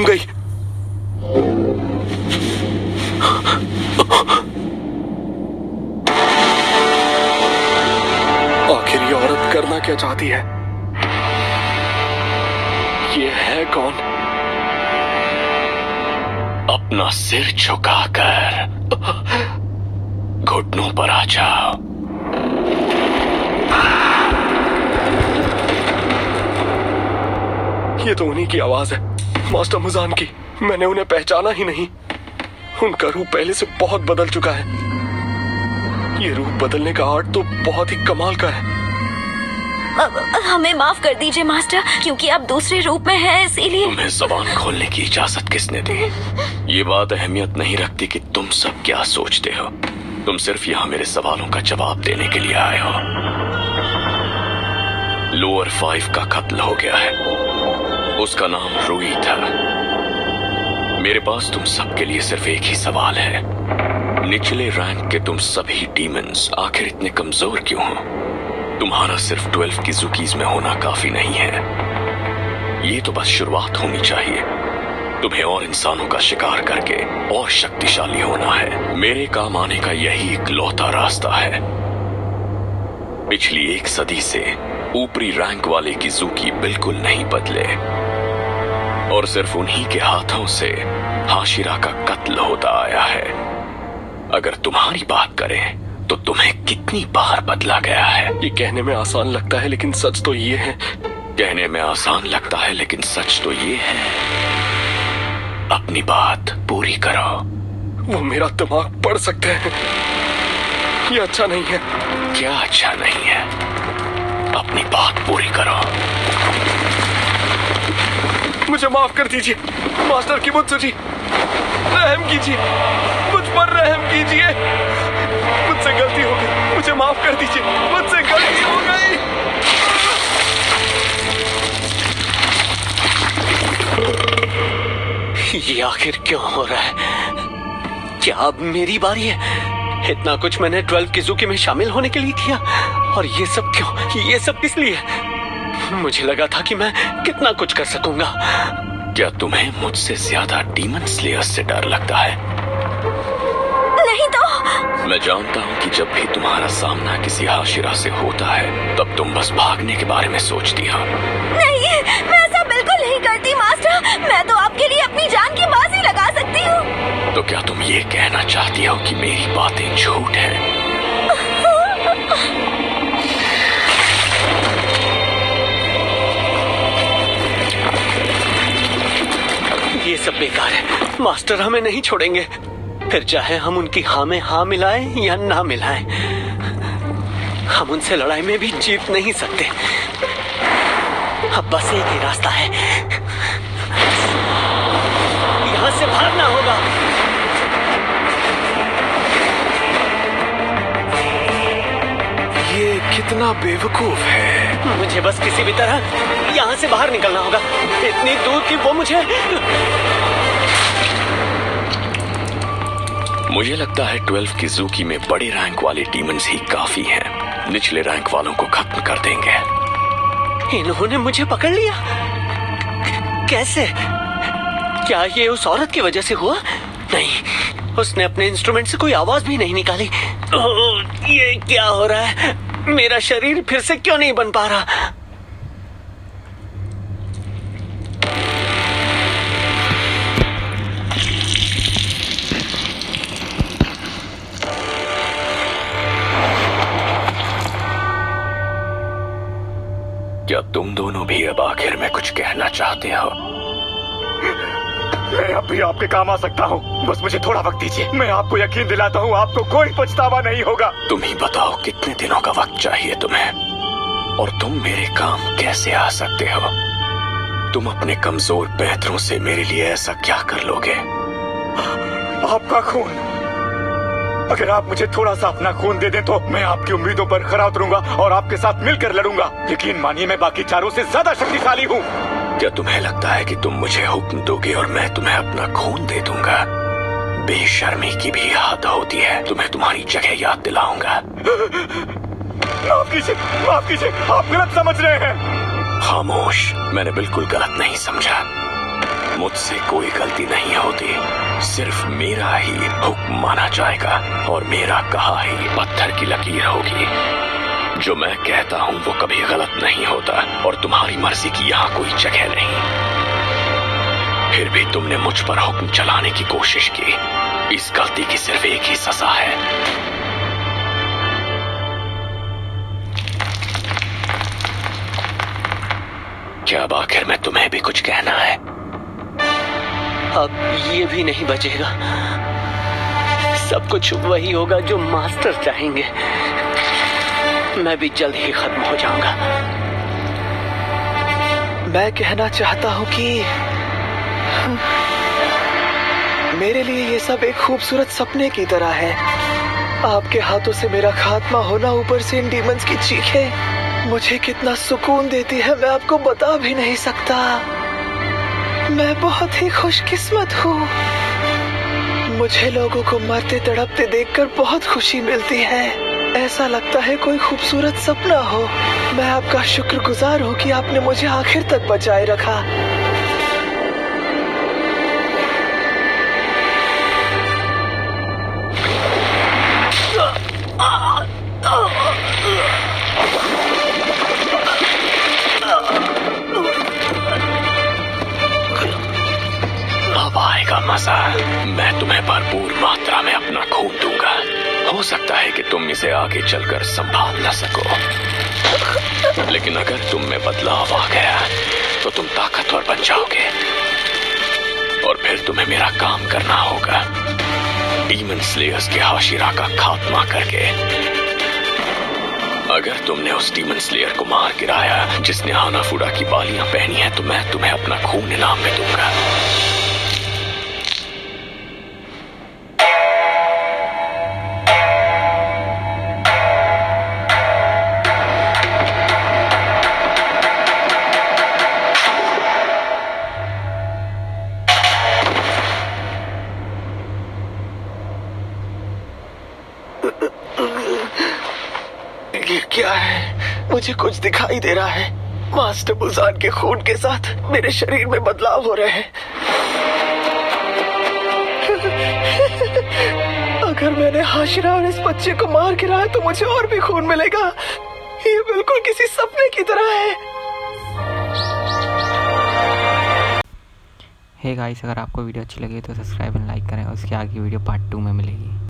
गई। आखिर ये औरत करना क्या चाहती है? ये है कौन? अपना सिर झुकाकर घुटनों पर आ जाओ। ये तो उन्हीं की आवाज है, मास्टर मुजान की। मैंने उन्हें पहचाना ही नहीं। उनका रूप पहले से बहुत बदल चुका है। ये रूप बदलने का आर्ट तो बहुत ही कमाल का है। हमें माफ कर दीजिए मास्टर, क्योंकि आप दूसरे रूप में हैं, इसीलिए। तुम्हें जबान खोलने की इजाजत किसने दी? ये बात अहमियत नहीं रखती कि तुम सब क्या सोचते हो। तुम सिर्फ यहाँ मेरे सवालों का जवाब देने के लिए आए हो। लोअर 5 का कत्ल हो गया है। उसका नाम रूई था। मेरे पास तुम सबके लिए सिर्फ एक ही सवाल है। निचले रैंक के तुम सभी डीमंस आखिर इतने कमजोर क्यों हो? तुम्हारा सिर्फ 12 की ज़ुकीज़ में होना काफी नहीं है। ये तो बस शुरुआत होनी चाहिए। तुम्हें और इंसानों का शिकार करके और शक्तिशाली होना है। मेरे काम आने का यही इकलौता रास्ता है। पिछली 1 सदी से ऊपरी रैंक वाले की ज़ुकी बिल्कुल नहीं बदले, और सिर्फ उन्हीं के हाथों से हाशिरा का कत्ल होता आया है। अगर तुम्हारी बात करें तो तुम्हें कितनी बार बदला गया है? ये कहने में आसान लगता है, लेकिन सच तो ये है। कहने में आसान लगता है, लेकिन सच तो ये है। अपनी बात पूरी करो। वो मेरा दिमाग पढ़ सकते हैं। ये अच्छा नहीं है। क्या अच्छा नहीं है? अपनी बात पूरी करो। मुझे माफ कर दीजिए मास्टर की मुझसे जी। रहम कीजिए, मुझ पर रहम कीजिए। मुझसे गलती हो गई, मुझे माफ कर दीजिए। मुझसे गलती हो गई। ये आखिर क्यों हो रहा है? क्या अब मेरी बारी है? इतना कुछ मैंने 12 की ज़ुकी में शामिल होने के लिए किया, और ये सब क्यों? ये सब किस लिए? मुझे लगा था कि मैं कितना कुछ कर सकूंगा। क्या तुम्हें मुझसे ज्यादा डीमन स्लेयर्स से डर लगता है? नहीं तो। मैं जानता हूँ कि जब भी तुम्हारा सामना किसी हाशिरा से होता है, तब तुम बस भागने के बारे में सोचती हो। नहीं, मैं ऐसा बिल्कुल नहीं करती मास्टर। मैं तो आपके लिए अपनी जान की बाजी लगा सकती हूँ। तो क्या तुम ये कहना चाहती हो कि मेरी बातें झूठ हैं? ये सब बेकार है। मास्टर हमें नहीं छोड़ेंगे, फिर चाहे हम उनकी हाँ में हाँ मिलाएं या ना मिलाएं। हम उनसे लड़ाई में भी जीत नहीं सकते। अब बस एक ही रास्ता है, यहाँ से भागना होगा। ये कितना बेवकूफ है। मुझे बस किसी भी तरह यहाँ से बाहर निकलना होगा, इतनी दूर कि वो मुझे लगता है 12 की ज़ुकी में बड़े रैंक वाले डीमंस ही काफी हैं। निचले रैंक वालों को खत्म कर देंगे। इन्होंने मुझे पकड़ लिया। कैसे? क्या ये उस औरत की वजह से हुआ? नहीं, उसने अपने इंस्ट्रूमेंट से कोई आवाज भी नहीं निकाली। ये क्या हो रहा है? मेरा शरीर फिर से क्यों नहीं बन पा रहा? क्या तुम दोनों भी अब आखिर में कुछ कहना चाहते हो? मैं अब भी आपके काम आ सकता हूँ, बस मुझे थोड़ा वक्त दीजिए। मैं आपको यकीन दिलाता हूँ, आपको कोई पछतावा नहीं होगा। तुम ही बताओ कितने दिनों का वक्त चाहिए तुम्हें, और तुम मेरे काम कैसे आ सकते हो? तुम अपने कमजोर पैतरों से मेरे लिए ऐसा क्या कर लोगे? आपका खून। अगर आप मुझे थोड़ा सा अपना खून दे दें तो मैं आपकी उम्मीदों पर खरा उतरूंगा और आपके साथ मिलकर लड़ूंगा। यकीन मानिए, मैं बाकी चारों से ज्यादा शक्तिशाली हूँ। क्या तुम्हें लगता है कि तुम मुझे हुक्म दोगे और मैं तुम्हें अपना खून दे दूंगा? बेशर्मी की भी हद होती है। तुम्हें तुम्हारी जगह याद दिलाऊंगा। माफ कीजिए, माफ कीजिए, आप गलत समझ रहे हैं। खामोश, मैंने बिल्कुल गलत नहीं समझा। मुझसे कोई गलती नहीं होती, सिर्फ मेरा ही हुक्म माना जाएगा और मेरा कहा ही पत्थर की लकीर होगी। जो मैं कहता हूँ वो कभी गलत नहीं होता और तुम्हारी मर्जी की यहाँ कोई जगह नहीं। फिर भी तुमने मुझ पर हुक्म चलाने की कोशिश की। इस गलती की सिर्फ एक ही सजा है। क्या अब आखिर में तुम्हें भी कुछ कहना है? अब ये भी नहीं बचेगा। सब कुछ वही होगा जो मास्टर चाहेंगे। मैं भी जल्द ही खत्म हो जाऊंगा। मैं कहना चाहता हूँ कि मेरे लिए ये सब एक खूबसूरत सपने की तरह है। आपके हाथों से मेरा खात्मा होना, ऊपर से इन डीमंस की चीखें मुझे कितना सुकून देती है, मैं आपको बता भी नहीं सकता। मैं बहुत ही खुशकिस्मत हूँ। मुझे लोगों को मरते तड़पते देखकर बहुत खुशी मिलती है। ऐसा लगता है कोई खूबसूरत सपना हो। मैं आपका शुक्रगुजार हूँ कि आपने मुझे आखिर तक बचाए रखा। अब आएगा मजा। मैं तुम्हें भरपूर मात्रा में अपना खून दूंगा। हो सकता है कि तुम इसे आगे चलकर संभाल न सको, लेकिन अगर तुम में बदलाव आ गया तो तुम ताकतवर बन जाओगे और फिर तुम्हें मेरा काम करना होगा, डीमन स्लेयर्स के हाशिरा का खात्मा करके। अगर तुमने उस डीमन स्लेयर को मार गिराया जिसने हानाफुड़ा की बालियां पहनी है, तो मैं तुम्हें अपना खून इनाम में दूंगा। ये क्या है? मुझे कुछ दिखाई दे रहा है। मास्टर बुजान के खून के साथ मेरे शरीर में बदलाव हो रहे हैं। अगर मैंने हाशिरा और इस बच्चे को मार गिराया तो मुझे और भी खून मिलेगा। ये बिल्कुल किसी सपने की तरह है। हे गाइस, अगर आपको वीडियो अच्छी लगी तो सब्सक्राइब एंड लाइक करें और उसके आगे वीडियो पार्ट 2 में मिलेगी।